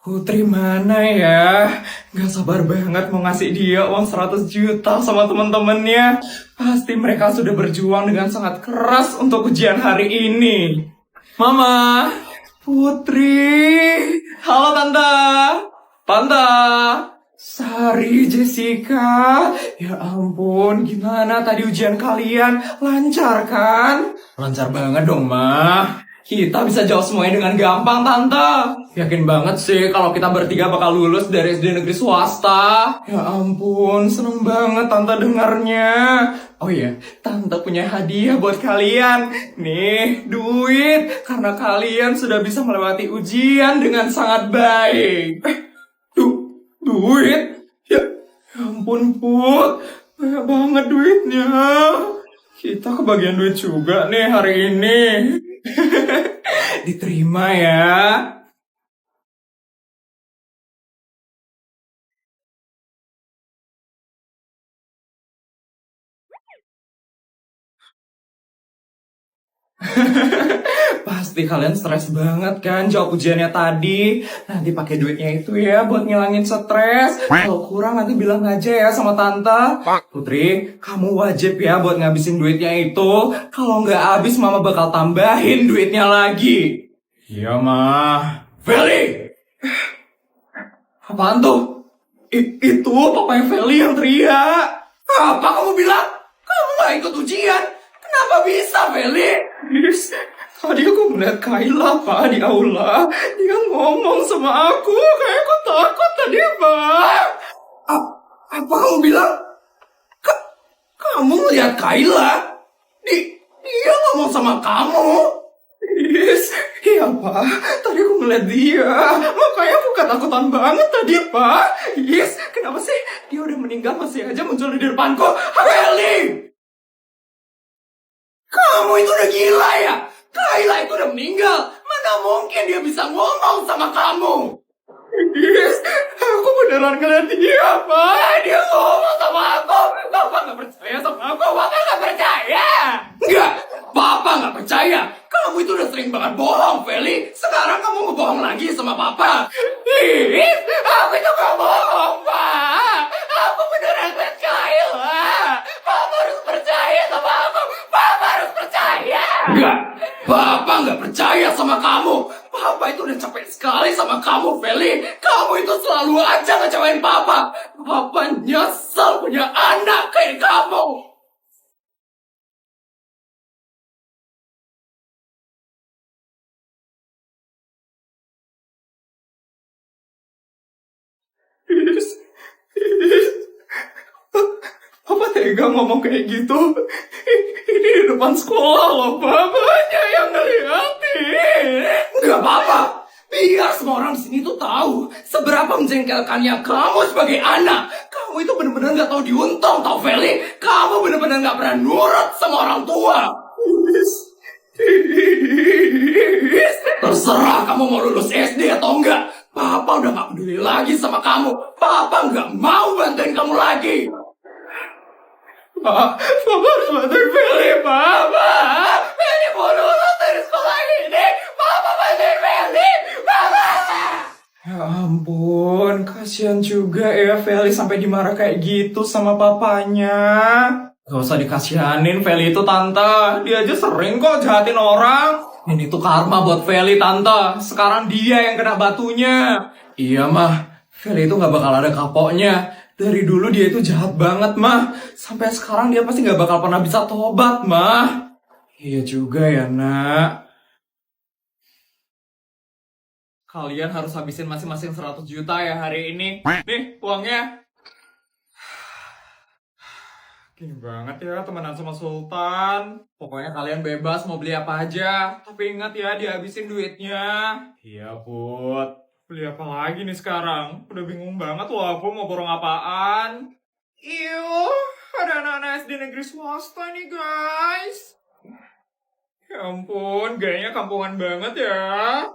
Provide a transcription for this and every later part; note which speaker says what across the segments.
Speaker 1: Putri mana ya? Gak sabar banget mau ngasih dia uang 100 juta sama temen-temennya. Pasti mereka sudah berjuang dengan sangat keras untuk ujian hari ini. Mama, Putri, halo Tante, Tante, Sari, Jessica. Ya ampun, gimana tadi ujian kalian? Lancar kan? Lancar banget dong, Ma. Kita bisa jawab semuanya dengan gampang, Tante. Yakin banget sih kalau kita bertiga bakal lulus dari SD negeri swasta. Ya ampun, seneng banget Tante dengarnya. Oh iya, Tante punya hadiah buat kalian. Nih, duit. Karena kalian sudah bisa melewati ujian dengan sangat baik. Duit? Ya ampun, Put. Banyak banget duitnya. Kita kebagian duit juga nih hari ini. Diterima ya. Pasti kalian stres banget kan jawab ujiannya tadi. Nanti pakai duitnya itu ya buat ngilangin stres. Kalau kurang nanti bilang aja ya sama tante. Putri, kamu wajib ya buat ngabisin duitnya itu. Kalau nggak habis mama bakal tambahin duitnya lagi. Iya mah. Feli! Apaan tuh? Itu papanya Feli yang teriak. Apa kamu bilang? Kamu nggak ikut ujian? Kenapa bisa, Feli? Tadi aku melihat Kayla, Pak, di aula. Dia ngomong sama aku. Kayak aku takut tadi, Pak. Apa kamu bilang? Kamu melihat Kayla? Dia ngomong sama kamu. Iya, Pak. Tadi aku melihat dia. Makanya aku ketakutan banget tadi, Pak. Kenapa sih? Dia udah meninggal masih aja muncul di depanku. Feli! Kamu itu udah gila ya? Kayla itu udah meninggal. Mana mungkin dia bisa ngomong sama kamu? Aku beneran ngeliat dia, Pak. Dia ngomong sama aku. Papa gak percaya sama aku. Papa gak percaya. Enggak, Papa gak percaya. Kamu itu udah sering banget bohong, Feli. Sekarang kamu ngebohong lagi sama Papa. Aku itu gak bohong, Pak. Aku beneran ngeliat Kayla. Papa harus percaya sama aku. Papa harus percaya. Enggak, Papa nggak percaya sama kamu. Papa itu udah capek sekali sama kamu, Feli. Kamu itu selalu aja ngecewain Papa. Papa nyesel punya anak kayak kamu. Papa tega ngomong kayak gitu. Ini di depan sekolah loh, Papanya yang ngeliatin. Enggak apa-apa. Biar semua orang di sini tuh tahu seberapa menjengkelkannya kamu sebagai anak. Kamu itu bener-bener gak tahu diuntung, tau Feli. Kamu bener-bener gak pernah nurut sama orang tua. Terserah kamu mau lulus SD atau enggak. Papa udah gak peduli lagi sama kamu. Papa gak mau bantuin kamu lagi. Papa harus bantuin Feli, Papa. Feli mau lulus dari sekolah ini. Papa bantuin Feli, Papa. Ya ampun, kasihan juga ya Feli sampai dimarah kayak gitu sama papanya. Gak usah dikasihanin Feli itu, Tante. Dia aja sering kok jahatin orang. Ini tuh karma buat Feli, Tante. Sekarang dia yang kena batunya. Iya, Mah. Feli itu gak bakal ada kapoknya. Dari dulu dia itu jahat banget, Mah. Sampai sekarang dia pasti gak bakal pernah bisa tobat, Mah. Iya juga ya, Nak. Kalian harus habisin masing-masing 100 juta ya hari ini. Nih, uangnya. Gini banget ya temenan sama Sultan. Pokoknya kalian bebas mau beli apa aja. Tapi ingat ya dihabisin duitnya. Iya, Put. Beli apa lagi nih sekarang? Udah bingung banget loh aku mau borong apaan. Ada anak-anak SD negeri swasta nih guys. Ya ampun, gayanya kampungan banget ya.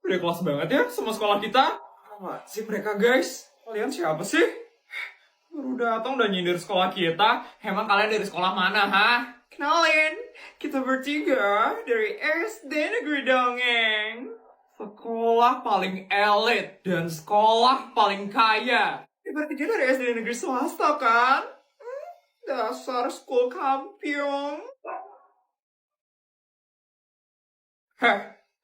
Speaker 1: Udah kelas banget ya sama sekolah kita. Apa sih mereka guys? Kalian siapa sih? Baru datang udah nyindir sekolah kita. Emang kalian dari sekolah mana, ha? Kenalin, kita bertiga dari SD Negeri Dongeng. Sekolah paling elit dan sekolah paling kaya. Berarti dia dari SD negeri swasta kan? Dasar school kampion. Heh,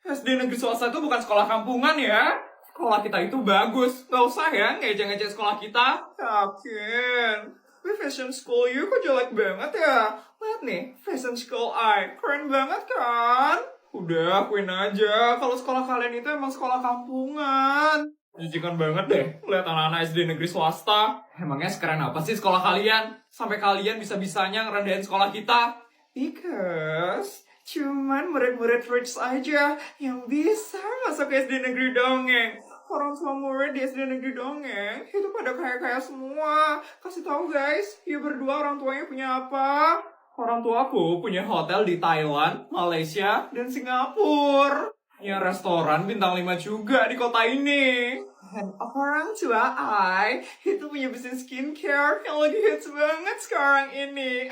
Speaker 1: SD negeri swasta itu bukan sekolah kampungan ya. Sekolah kita itu bagus. Gak usah ya ngejek-ngejek sekolah kita. Yakin. Tapi fashion school you kok jelek banget ya? Lihat nih, fashion school I. Keren banget kan? Udah, akuin aja. Kalau sekolah kalian itu emang sekolah kampungan. Jijikan banget deh, lihat anak-anak SD negeri swasta. Emangnya sekeren apa sih sekolah kalian? Sampai kalian bisa-bisanya ngerendahin sekolah kita? Because cuman murid-murid rich aja yang bisa masuk ke SD negeri dongeng. Orang tua murid di SD negeri dongeng itu pada kaya-kaya semua. Kasih tahu guys, you berdua orang tuanya punya apa? Orang tuaku punya hotel di Thailand, Malaysia, dan Singapura. Ya restoran bintang 5 juga di kota ini. Dan orang tua I itu punya bisnis skincare yang lagi hits banget sekarang ini.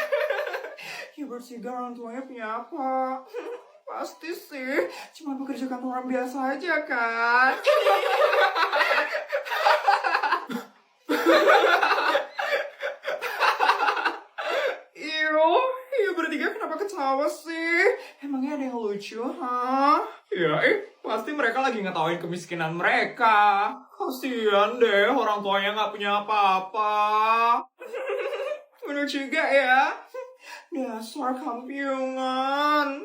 Speaker 1: Ya bertiga orang tuanya punya apa? Pasti sih, cuma bekerja kantoran biasa aja kan? Iyo bertiga kenapa ketawa sih? Emangnya ada yang lucu, ha? Ya, pasti mereka lagi ngetawain kemiskinan mereka. Kasian deh, orang tuanya nggak punya apa-apa. Bener juga ya. Dasar kampiungan.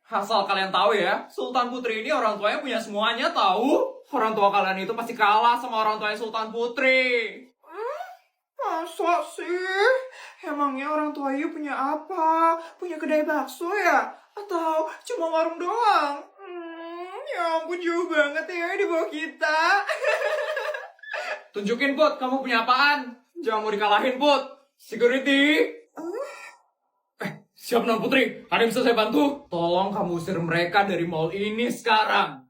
Speaker 1: Asal kalian tahu ya, Sultan Putri ini orang tuanya punya semuanya tahu. Orang tua kalian itu pasti kalah sama orang tuanya Sultan Putri. Masa sih? Emangnya orang tua you punya apa? Punya kedai bakso ya? Atau cuma warung doang? Ya ampun jauh banget ya di bawah kita. Tunjukin Put, kamu punya apaan? Jangan mau dikalahin Put. Security. Siap Non Putri, ada yang bisa saya bantu? Tolong kamu usir mereka dari mall ini sekarang.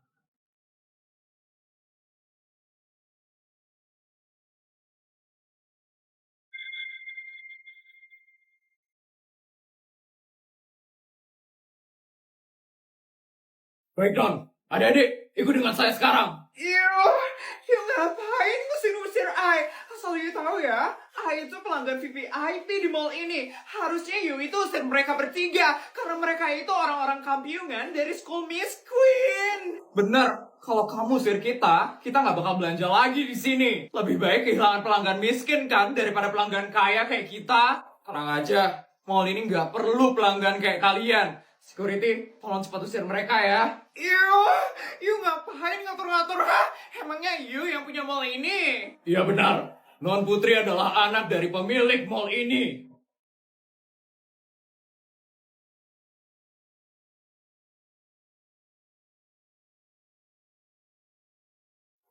Speaker 1: Baik Don, adik-adik, ikut dengan saya sekarang. You ngapain ngusir-ngusir I? Asal you tahu ya, I itu pelanggan VIP di mall ini. Harusnya you itu usir mereka bertiga, karena mereka itu orang-orang kampiungan dari School Miss Queen. Bener, kalau kamu usir kita nggak bakal belanja lagi di sini. Lebih baik kehilangan pelanggan miskin kan, daripada pelanggan kaya kayak kita. Tenang aja, mall ini nggak perlu pelanggan kayak kalian. Security, tolong cepat usir mereka ya. You ngapain ngatur-ngatur? Emangnya you yang punya mall ini? Iya benar. Non Putri adalah anak dari pemilik mall ini.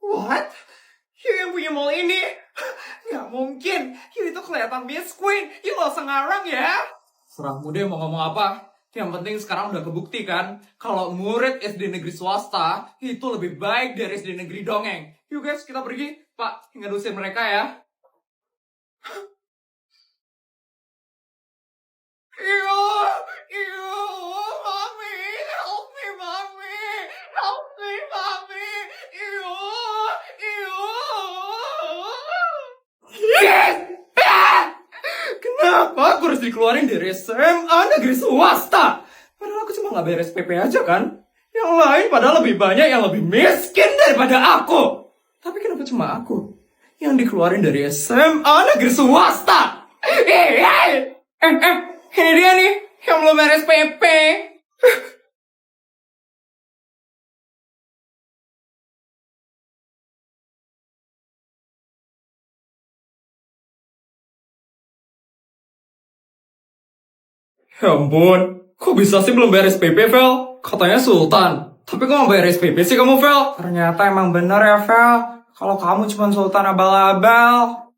Speaker 1: What? You yang punya mall ini? Nggak mungkin. You itu kelihatan Miss Queen. You gak usah ngarang ya. Serahmu deh mau ngomong apa. Yang penting sekarang udah kebukti kan, kalau murid SD negeri swasta itu lebih baik dari SD negeri dongeng. Yuk guys, kita pergi. Pak, ngedusin mereka ya. Mami, help me, Mami. Help me, Mami. Yes! Kenapa aku harus dikeluarin dari SMA negeri swasta? Padahal aku cuma nggak beres PP aja kan? Yang lain padahal lebih banyak yang lebih miskin daripada aku. Tapi kenapa cuma aku yang dikeluarin dari SMA negeri swasta? Ini dia nih yang belum beres PP. Ya ampun, kok bisa sih belum beres PP, Vel? Katanya Sultan. Tapi kok mau beres PP sih kamu, Vel? Ternyata emang bener ya, Vel. Kalau kamu cuma Sultan abal-abal.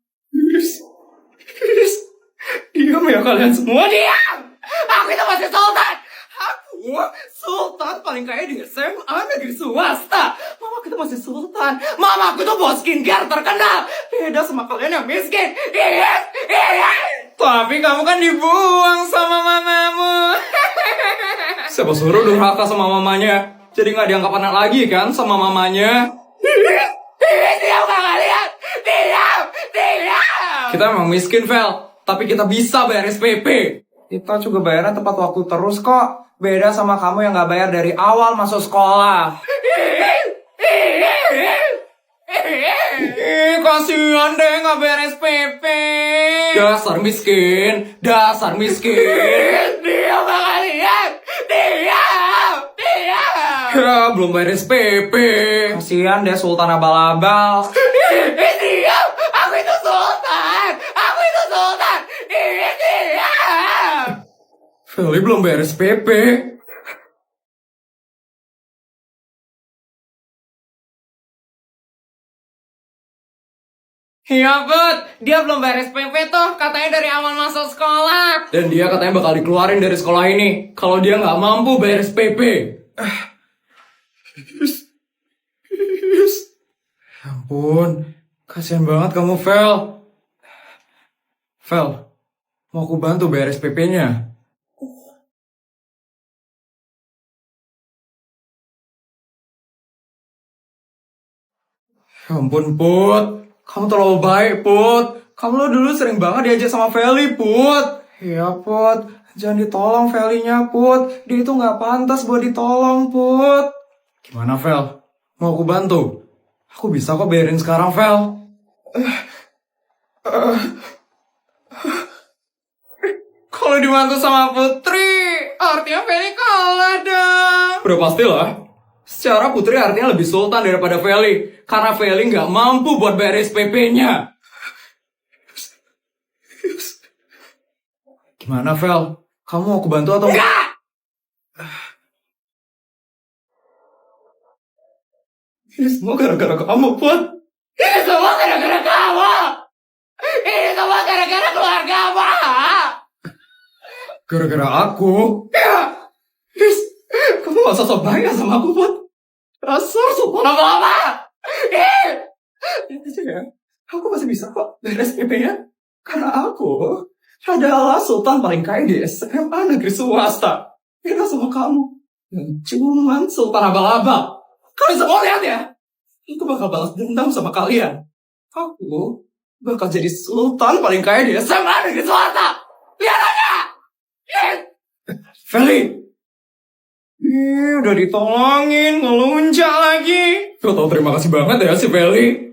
Speaker 1: Diam ya kalian semua, diam! Aku itu masih Sultan! Aku Sultan paling kaya di SMA negeri swasta. Mama kita masih Sultan. Mama aku tuh bos skincare terkenal. Beda sama kalian yang miskin. Tapi kamu kan dibuang sama mamamu. Siapa suruh durhaka sama mamanya?
Speaker 2: Jadi nggak dianggap anak lagi kan sama mamanya.
Speaker 1: Diam kalian! Diam!
Speaker 2: Kita emang miskin, Vel. Tapi kita bisa bayar SPP. Kita juga bayarnya tepat waktu terus kok. Beda sama kamu yang nggak bayar dari awal masuk sekolah. Kasihan deh nggak bayar SPP. Dasar miskin.
Speaker 1: Diam kalian! Diam!
Speaker 2: Ya, belum bayar SPP. Kasihan deh Sultan abal-abal.
Speaker 1: Diam! Aku itu sultan! Diam!
Speaker 2: Feli belum bayar SPP. Iya, Bud. Dia belum bayar SPP tuh. Katanya dari awal masuk sekolah. Dan dia katanya bakal dikeluarin dari sekolah ini kalau dia nggak mampu bayar SPP. Ampun. Kasian banget kamu, Vel. Vel, mau aku bantu bayar SPP-nya? Ya ampun, Put. Kamu terlalu baik, Put. Kamu dulu sering banget diajak sama Feli, Put. Iya, Put. Jangan ditolong Felinya, Put. Dia itu nggak pantas buat ditolong, Put. Gimana, Vel? Mau aku bantu? Aku bisa kok bayarin sekarang, Vel. Kalau dibantu sama Putri, artinya Feli kalah dong. Udah pastilah. Secara Putri artinya lebih sultan daripada Feli. Karena Feli nggak mampu buat bayar SPP-nya. Gimana, Vel? Kamu mau aku bantu atau enggak? Ini semua gara-gara kamu, Put.
Speaker 1: Ini semua gara-gara kamu! Ini semua gara-gara keluargamu!
Speaker 2: Gara-gara aku? Kamu gak usah sok baik sama aku, Put. Dasar sultan
Speaker 1: Apa-apa!
Speaker 2: ya. Aku masih bisa kok bayar SPP-nya. Karena aku adalah sultan paling kaya di SMA negeri swasta. Beda sama kamu. Dan cuman sultan abal-abal. Kalian semua lihat ya. Aku bakal balas dendam sama kalian. Aku bakal jadi sultan paling kaya di SMA negeri swasta.
Speaker 1: Lihat aja!
Speaker 2: Feli! Udah ditolongin, ngelunjak lagi. Gue tau terima kasih banget ya si Feli.